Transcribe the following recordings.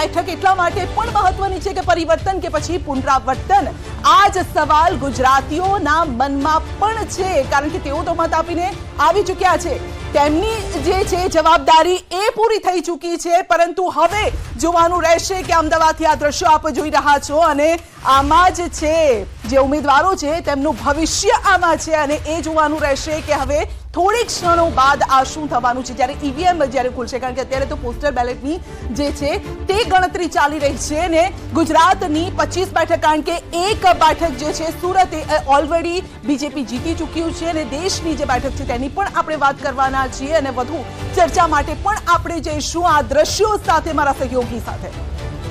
બેઠક એટલા માટે પણ મહત્વની છે કે પરિવર્તન કે પછી પુનરાવર્તન, આ જ સવાલ ગુજરાતીઓના મનમાં પણ છે, કારણ કે તેઓ તો મત આપીને આવી ચૂક્યા છે. તેમની જે છે જવાબદારી એ પૂરી થઈ ચૂકી છે, પરંતુ હવે જોવાનું રહેશે કે અમદાવાદથી આ દ્રશ્યો આપ જોઈ રહ્યા છો અને આમાં જ છે જે ઉમેદવારો છે તેમનું ભવિષ્ય આમાં છે અને એ જોવાનું રહેશે કે હવે થોડીક ક્ષણો બાદ આ શું થવાનું છે જ્યારે ઈવીએમ જ્યારે ખુલશે, કારણ કે અત્યારે તો પોસ્ટલ બેલેટની જે છે તે ગણતરી ચાલી રહી છે ને ગુજરાતની 25 બેઠક, કારણ કે એક બેઠક જે છે સુરત ઓલરેડી બીજેપી જીતી ચૂક્યું છે અને દેશની જે બેઠક છે તેની પણ આપણે વાત કરવાના છીએ અને વધુ ચર્ચા માટે પણ આપણે જઈશું આ દ્રશ્યો સાથે મારા સહયોગી સાથે.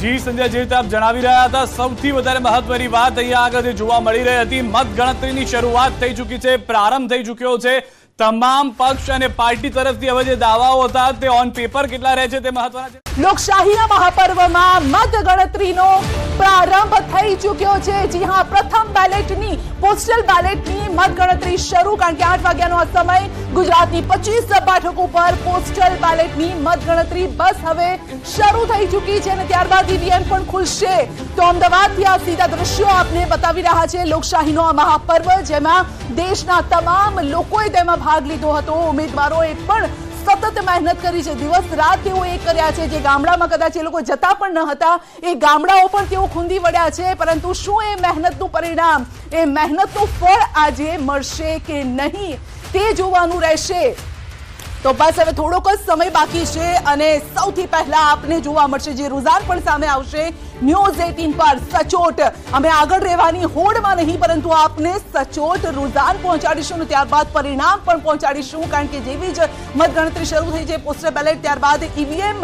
જી સંજય, જે રીતે આપ જણાવી રહ્યા હતા, સૌથી વધારે મહત્વની વાત અહીંયા આગળ જોવા મળી રહી હતી. મતગણતરીની શરૂઆત થઈ ચૂકી છે, પ્રારંભ થઈ ચૂક્યો છે. તમામ પક્ષ અને પાર્ટી તરફથી હવે જે દાવાઓ હતા તે ઓન પેપર કેટલા રહે છે તે મહત્વના છે. લોકશાહીના મહાપર્વમાં મતગણતરીનો પ્રારંભ થઈ ચૂક્યો છે. જી હા, પ્રથમ બેલેટની પોસ્ટલ બેલેટની મતગણતરી શરૂ, કારણ કે 8 વાગ્યાનો આ સમય. ગુજરાતની 25 બેઠકો પર પોસ્ટલ બેલેટની મતગણતરી બસ હવે શરૂ થઈ ચૂકી છે અને ત્યારબાદ ઈવીએમ પણ ખુલશે. તો અમદાવાદથી આ સીધા દ્રશ્યો આપને બતાવી રહ્યા છે. લોકશાહીનો આ મહાપર્વ જેમાં દેશના તમામ લોકોએ તેમાં ભાગ લીધો હતો. ઉમેદવારોએ પણ સતત મહેનત કરી છે, દિવસ રાત તેઓ એ કર્યા છે. જે ગામડામાં કદાચ એ લોકો જતા પણ ન હતા એ ગામડાઓ પણ તેઓ ખૂંદી વળ્યા છે, પરંતુ શું એ મહેનતનું પરિણામ, એ મહેનતનું ફળ આજે મળશે કે નહીં તે જોવાનું રહેશે. તો બસ હવે થોડોક જ સમય બાકી છે અને સૌથી પહેલા આપને જોવા મળશે જે રૂઝાન પણ સામે આવશે ન્યૂઝ 18 પર. સચોટ અમે આગળ રહેવાની હોડમાં નહીં, પરંતુ આપને સચોટ રૂઝાન પહોંચાડીશું અને ત્યારબાદ પરિણામ પણ પહોંચાડીશું, કારણ કે જેવી જ મતગણતરી શરૂ થઈ છે પોસ્ટલ બેલેટ ત્યારબાદ ઈવીએમ